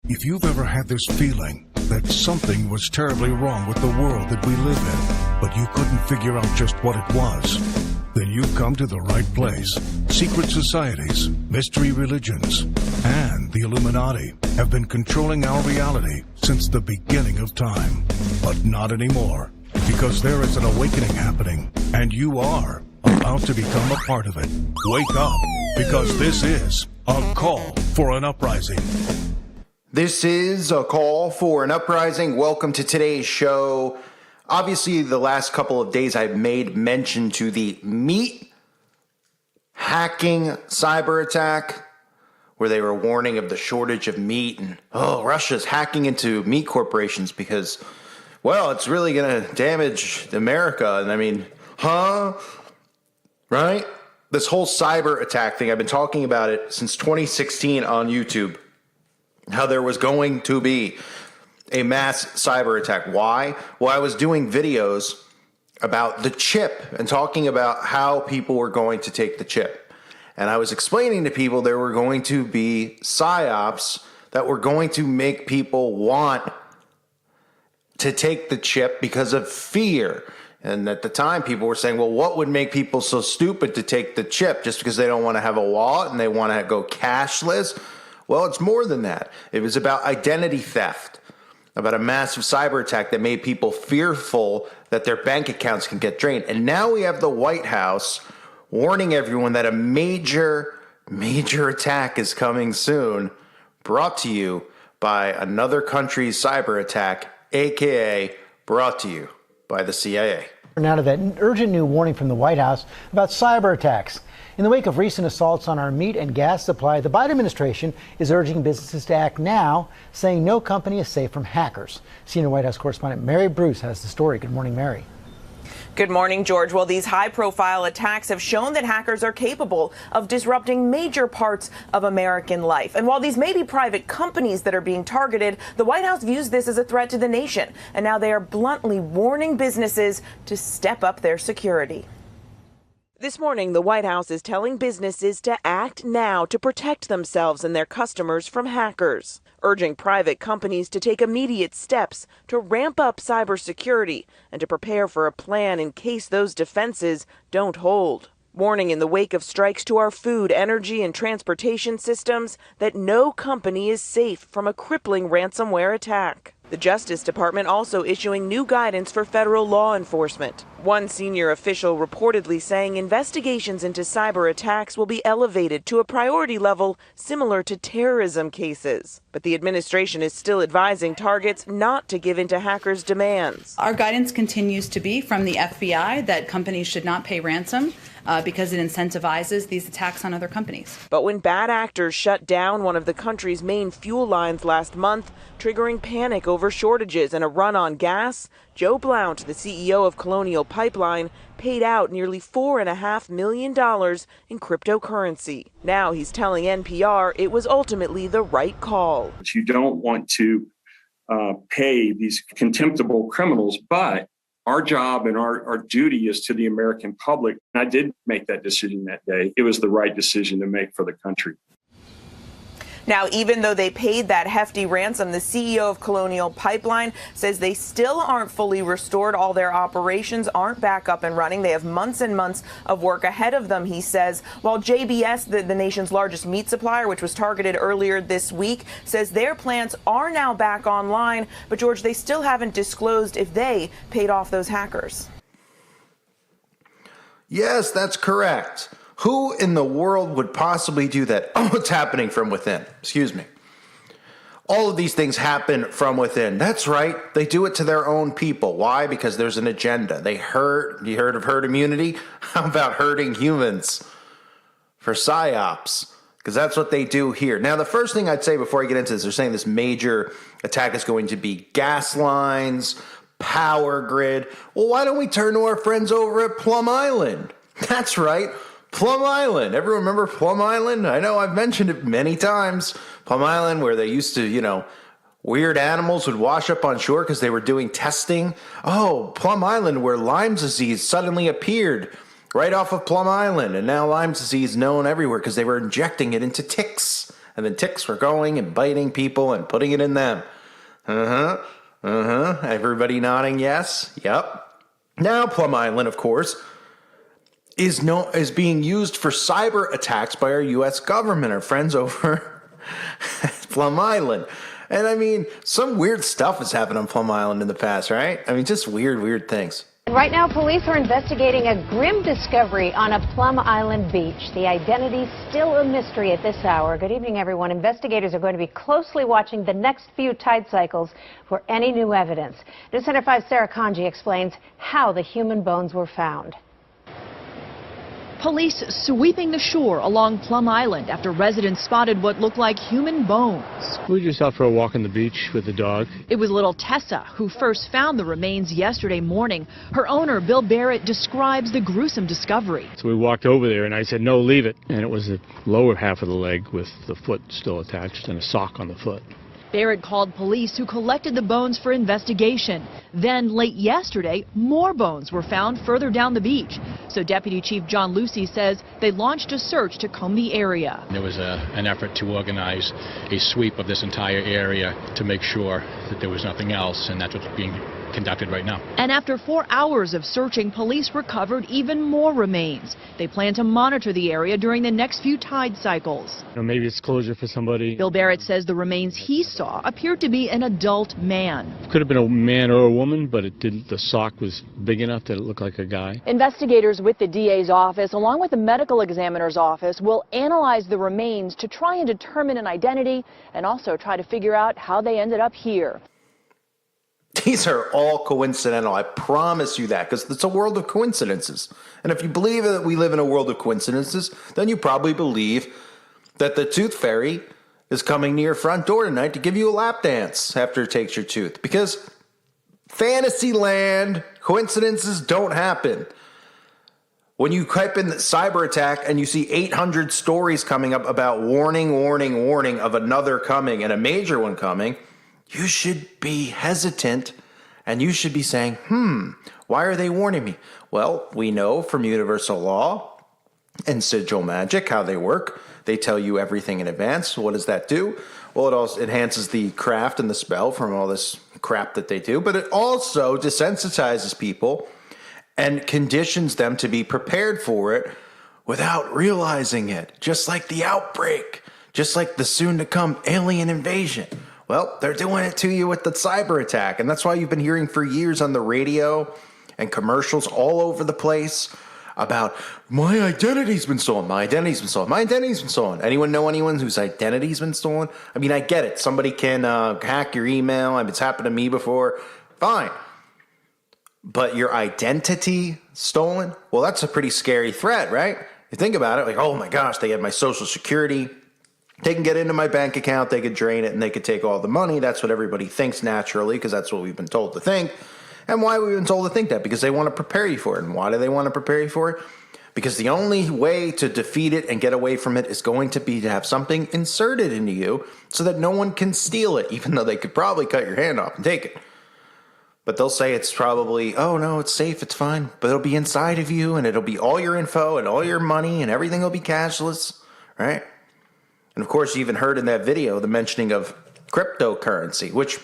If you've ever had this feeling that something was terribly wrong with the world that we live in, but you couldn't figure out just what it was, then you've come to the right place. Secret societies, mystery religions, and the Illuminati have been controlling our reality since the beginning of time. But not anymore, because there is an awakening happening, and you are about to become a part of it. Wake up, because this is a call for an uprising. This is a call for an uprising. Welcome to today's show. Obviously, the last couple of days I've made mention to the meat hacking cyber attack, where they were warning of the shortage of meat and, Russia's hacking into meat corporations because, well, it's really going to damage America. And I mean, right? This whole cyber attack thing, I've been talking about it since 2016 on YouTube. How there was going to be a mass cyber attack. Why? Well, I was doing videos about the chip and talking about how people were going to take the chip. And I was explaining to people there were going to be psyops that were going to make people want to take the chip because of fear. And at the time, people were saying, well, what would make people so stupid to take the chip just because they don't want to have a wallet and they want to go cashless? Well, it's more than that. It was about identity theft, about a massive cyber attack that made people fearful that their bank accounts can get drained. And now we have the White House warning everyone that a major attack is coming soon, brought to you by another country's cyber attack, aka brought to you by the CIA. Now to that urgent new warning from the White House about cyber attacks. In the wake of recent assaults on our meat and gas supply, the Biden administration is urging businesses to act now, saying no company is safe from hackers. Senior White House correspondent Mary Bruce has the story. Good morning, Mary. Good morning, George. Well, these high-profile attacks have shown that hackers are capable of disrupting major parts of American life. And while these may be private companies that are being targeted, the White House views this as a threat to the nation. And now they are bluntly warning businesses to step up their security. This morning, the White House is telling businesses to act now to protect themselves and their customers from hackers, urging private companies to take immediate steps to ramp up cybersecurity and to prepare for a plan in case those defenses don't hold. Warning in the wake of strikes to our food, energy, and transportation systems that no company is safe from a crippling ransomware attack. The Justice Department also issuing new guidance for federal law enforcement. One senior official reportedly saying investigations into cyber attacks will be elevated to a priority level similar to terrorism cases. But the administration is still advising targets not to give in to hackers' demands. Our guidance continues to be from the FBI that companies should not pay ransom because it incentivizes these attacks on other companies. But when bad actors shut down one of the country's main fuel lines last month, triggering panic over shortages and a run on gas, Joe Blount, the CEO of Colonial Pipeline, paid out nearly $4.5 million in cryptocurrency. Now he's telling NPR it was ultimately the right call. You don't want to pay these contemptible criminals, but our job and our duty is to the American public. And I did make that decision that day. It was the right decision to make for the country. Now, even though they paid that hefty ransom, the CEO of Colonial Pipeline says they still aren't fully restored. All their operations aren't back up and running. They have months and months of work ahead of them, he says. While JBS, the nation's largest meat supplier, which was targeted earlier this week, says their plants are now back online. But, George, they still haven't disclosed if they paid off those hackers. Yes, that's correct. Who in the world would possibly do that? Oh, it's happening from within. Excuse me. All of these things happen from within. That's right. They do it to their own people. Why? Because there's an agenda. You heard of herd immunity? How about herding humans for psyops? Because that's what they do here. Now, the first thing I'd say before I get into this, they're saying this major attack is going to be gas lines, power grid. Well, why don't we turn to our friends over at Plum Island? That's right. Plum Island. Everyone remember Plum Island? I know I've mentioned it many times. Plum Island, where they used to, weird animals would wash up on shore because they were doing testing. Oh, Plum Island, where Lyme disease suddenly appeared right off of Plum Island. And now Lyme disease known everywhere because they were injecting it into ticks And then ticks were going and biting people and putting it in them. Everybody nodding yes. Yep. Now Plum Island, of course, is being used for cyber attacks by our U.S. government, our friends over at Plum Island. And I mean, some weird stuff has happened on Plum Island in the past, right? I mean, just weird things. Right now, police are investigating a grim discovery on a Plum Island beach. The identity still a mystery at this hour. Good evening, everyone. Investigators are going to be closely watching the next few tide cycles for any new evidence. News Center 5's Sarah Kanji explains how the human bones were found. Police sweeping the shore along Plum Island after residents spotted what looked like human bones. We were just out for a walk on the beach with the dog. It was little Tessa who first found the remains yesterday morning. Her owner, Bill Barrett, describes the gruesome discovery. So we walked over there and I said, no, leave it. And it was the lower half of the leg with the foot still attached and a sock on the foot. Barrett called police, who collected the bones for investigation. Then, late yesterday, more bones were found further down the beach. So Deputy Chief John Lucy says they launched a search to comb the area. There was an effort to organize a sweep of this entire area to make sure that there was nothing else, and that's what's being conducted right now. And after 4 hours of searching, police recovered even more remains. They plan to monitor the area during the next few tide cycles. Maybe it's closure for somebody. Bill Barrett says the remains he saw appeared to be an adult man. Could have been a man or a woman, but it didn't. The sock was big enough that it looked like a guy. Investigators with the DA's office, along with the medical examiner's office, will analyze the remains to try and determine an identity and also try to figure out how they ended up here. These are all coincidental. I promise you that, because it's a world of coincidences. And if you believe that we live in a world of coincidences, then you probably believe that the tooth fairy is coming to your front door tonight to give you a lap dance after it takes your tooth. Because fantasy land, coincidences don't happen. When you type in the cyber attack and you see 800 stories coming up about warning of another coming and a major one coming, you should be hesitant and you should be saying, why are they warning me? Well, we know from universal law and sigil magic how they work. They tell you everything in advance. What does that do? Well, it also enhances the craft and the spell from all this crap that they do, but it also desensitizes people and conditions them to be prepared for it without realizing it. Just like the outbreak, just like the soon-to-come alien invasion. Well, they're doing it to you with the cyber attack, and that's why you've been hearing for years on the radio and commercials all over the place about my identity's been stolen, my identity's been stolen, my identity's been stolen. Anyone know anyone whose identity's been stolen? I mean, I get it. Somebody can hack your email. It's happened to me before. Fine. But your identity stolen? Well, that's a pretty scary threat, right? You think about it, like, oh my gosh, they have my social security. They can get into my bank account, they could drain it, and they could take all the money. That's what everybody thinks naturally, because that's what we've been told to think. And why we've been told to think that? Because they want to prepare you for it. And why do they want to prepare you for it? Because the only way to defeat it and get away from it is going to be to have something inserted into you so that no one can steal it, even though they could probably cut your hand off and take it. But they'll say it's probably, oh no, it's safe, it's fine. But it'll be inside of you, and it'll be all your info and all your money, and everything will be cashless, right? And of course, you even heard in that video the mentioning of cryptocurrency, which,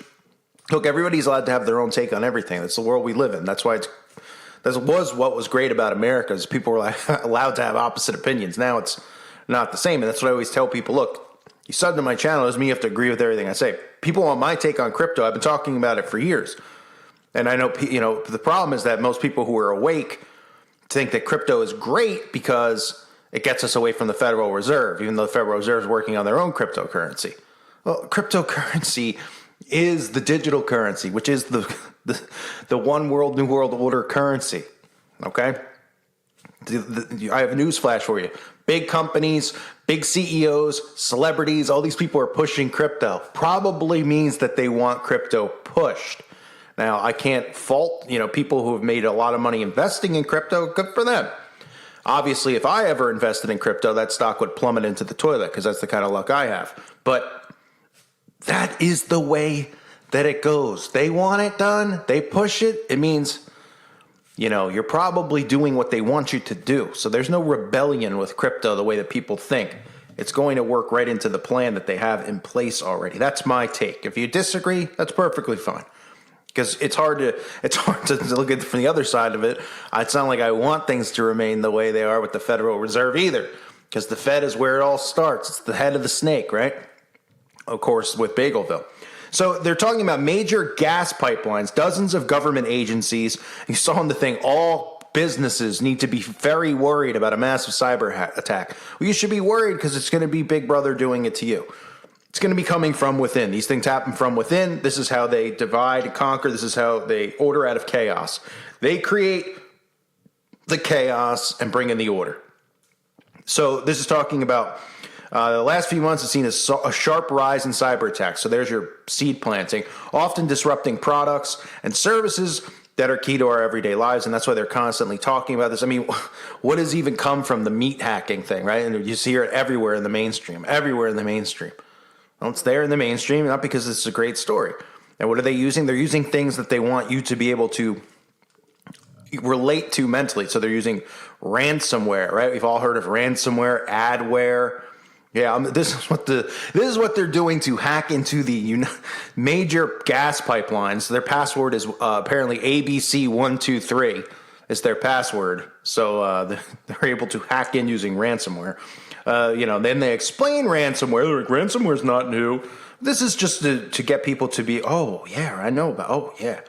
look, everybody's allowed to have their own take on everything. That's the world we live in. That's why that was what was great about America, is people were allowed to have opposite opinions. Now it's not the same. And that's what I always tell people. Look, you sub to my channel doesn't mean you have to agree with everything I say. People want my take on crypto. I've been talking about it for years. And I know, the problem is that most people who are awake think that crypto is great because it gets us away from the Federal Reserve, even though the Federal Reserve is working on their own cryptocurrency. Well, cryptocurrency is the digital currency, which is the one world, new world order currency. Okay? I have a news flash for you. Big companies, big CEOs, celebrities, all these people are pushing crypto. Probably means that they want crypto pushed. Now, I can't fault, people who have made a lot of money investing in crypto. Good for them. Obviously, if I ever invested in crypto, that stock would plummet into the toilet because that's the kind of luck I have. But that is the way that it goes. They want it done. They push it. It means, you're probably doing what they want you to do. So there's no rebellion with crypto the way that people think. It's going to work right into the plan that they have in place already. That's my take. If you disagree, that's perfectly fine. Because it's hard to look at it from the other side of it. It's not like I want things to remain the way they are with the Federal Reserve either. Because the Fed is where it all starts. It's the head of the snake, right? Of course, with Bagelville. So they're talking about major gas pipelines, dozens of government agencies. You saw in the thing, all businesses need to be very worried about a massive cyber attack. Well, you should be worried because it's going to be Big Brother doing it to you. It's going to be coming from within. These things happen from within. This is how they divide and conquer. This is how they order out of chaos. They create the chaos and bring in the order. So this is talking about the last few months have seen a sharp rise in cyber attacks. So there's your seed planting, often disrupting products and services that are key to our everyday lives. And that's why they're constantly talking about this. I mean, what has even come from the meat hacking thing, right? And you see it everywhere in the mainstream, Well, it's there in the mainstream, not because it's a great story. And what are they using? They're using things that they want you to be able to relate to mentally. So they're using ransomware, right? We've all heard of ransomware, adware. Yeah, this is what they're doing to hack into the major gas pipelines. Their password is apparently ABC123 is their password. So they're able to hack in using ransomware. Then they explain ransomware. They're like, ransomware's not new. This is just to get people to be, oh, yeah, I know about, oh, yeah.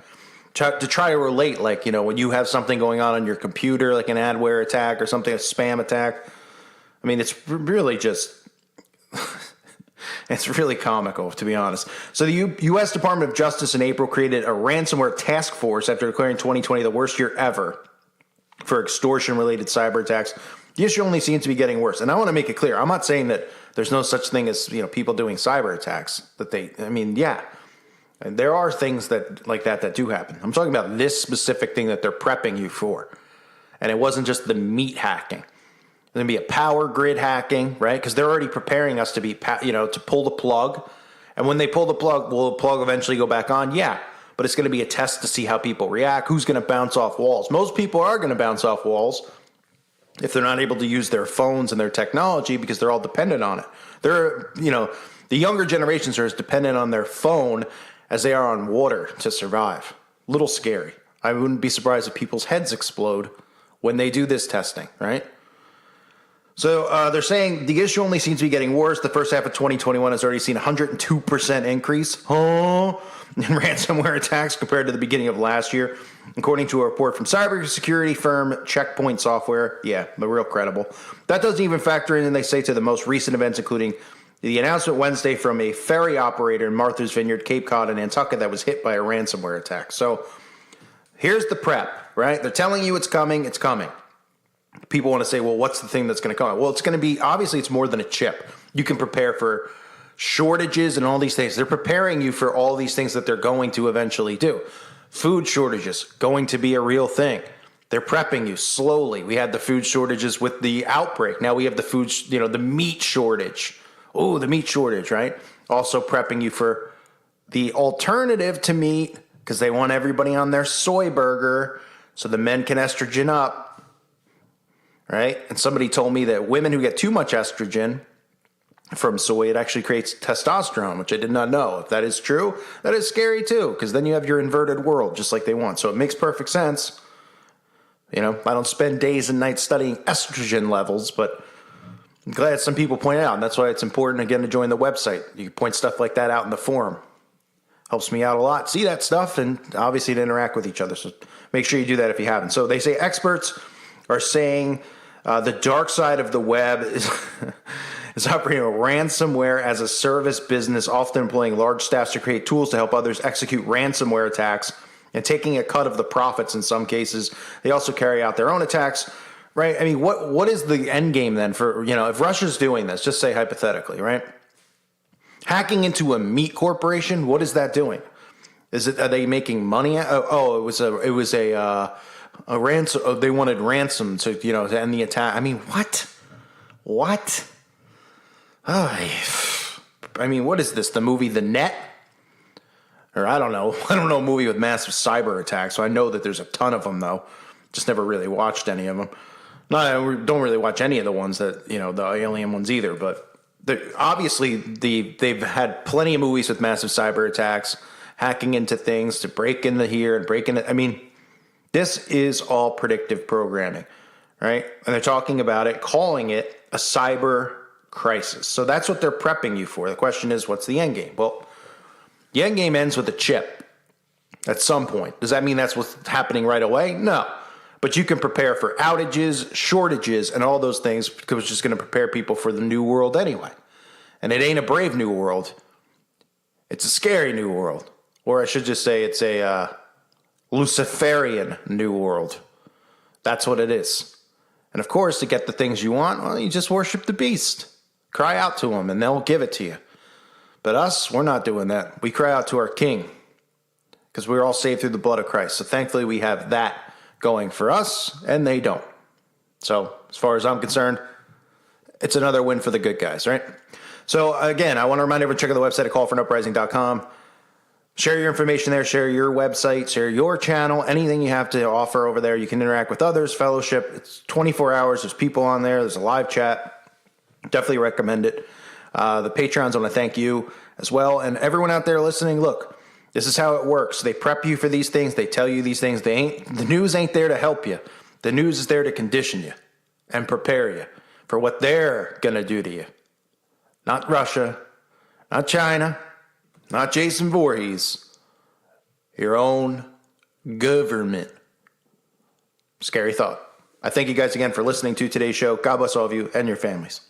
To try to relate, like, when you have something going on your computer, like an adware attack or something, a spam attack. I mean, it's really just, it's really comical, to be honest. So the U.S. Department of Justice in April created a ransomware task force after declaring 2020 the worst year ever for extortion-related cyber attacks. The issue only seems to be getting worse. And I want to make it clear, I'm not saying that there's no such thing as, people doing cyber attacks. And there are things that do happen. I'm talking about this specific thing that they're prepping you for. And it wasn't just the meat hacking. There's going to be a power grid hacking, right? Because they're already preparing us to be, to pull the plug. And when they pull the plug, will the plug eventually go back on? Yeah. But it's going to be a test to see how people react. Who's going to bounce off walls? Most people are going to bounce off walls if they're not able to use their phones and their technology because they're all dependent on it. The younger generations are as dependent on their phone as they are on water to survive. Little scary. I wouldn't be surprised if people's heads explode when they do this testing, right? So they're saying the issue only seems to be getting worse. The first half of 2021 has already seen a 102% increase in ransomware attacks compared to the beginning of last year, according to a report from cybersecurity firm Checkpoint Software. Yeah, they're real credible. That doesn't even factor in, they say, to the most recent events, including the announcement Wednesday from a ferry operator in Martha's Vineyard, Cape Cod, and Nantucket that was hit by a ransomware attack. So here's the prep, right? They're telling you it's coming. It's coming. People want to say, well, what's the thing that's going to come? Well, it's going to be, obviously, it's more than a chip. You can prepare for shortages and all these things. They're preparing you for all these things that they're going to eventually do. Food shortages, going to be a real thing. They're prepping you slowly. We had the food shortages with the outbreak. Now we have the the meat shortage. Oh, the meat shortage, right? Also prepping you for the alternative to meat because they want everybody on their soy burger so the men can estrogen up. Right? And somebody told me that women who get too much estrogen from soy, it actually creates testosterone, which I did not know. If that is true, that is scary too, because then you have your inverted world just like they want. So it makes perfect sense. I don't spend days and nights studying estrogen levels, but I'm glad some people point it out. And that's why it's important, again, to join the website. You can point stuff like that out in the forum. Helps me out a lot. See that stuff and obviously to interact with each other. So make sure you do that if you haven't. So they say experts are saying the dark side of the web is operating a ransomware as a service business, often employing large staffs to create tools to help others execute ransomware attacks and taking a cut of the profits in some cases. They also carry out their own attacks, right? I mean, what is the end game then for, if Russia's doing this, just say hypothetically, right? Hacking into a meat corporation, what is that doing? Are they making money? It was a ransom. They wanted ransom to end the attack. I mean, what? What is this? The movie The Net? Or I don't know. I don't know a movie with massive cyber attacks. So I know that there's a ton of them though. Just never really watched any of them. No, I don't really watch any of the ones that the alien ones either. But obviously they've had plenty of movies with massive cyber attacks, hacking into things to break into here and break into. I mean, this is all predictive programming, right? And they're talking about it, calling it a cyber crisis. So that's what they're prepping you for. The question is, what's the end game? Well, the end game ends with a chip at some point. Does that mean that's what's happening right away? No. But you can prepare for outages, shortages, and all those things because it's just going to prepare people for the new world anyway. And it ain't a brave new world. It's a scary new world. Or I should just say it's a Luciferian new world. That's what it is. And of course, to get the things you want, well, you just worship the beast. Cry out to him and they'll give it to you. But us, we're not doing that. We cry out to our king because we're all saved through the blood of Christ. So thankfully we have that going for us, and they don't. So as far as I'm concerned, it's another win for the good guys, right? So again, I want to remind everyone, check out the website at callforuprising.com. Share your information there, share your website, share your channel, anything you have to offer over there. You can interact with others, fellowship. It's 24 hours. There's people on there. There's a live chat. Definitely recommend it. The Patrons, I want to thank you as well. And everyone out there listening, look, this is how it works. They prep you for these things. They tell you these things. The news ain't there to help you. The news is there to condition you and prepare you for what they're going to do to you. Not Russia, not China, not Jason Voorhees. Your own government. Scary thought. I thank you guys again for listening to today's show. God bless all of you and your families.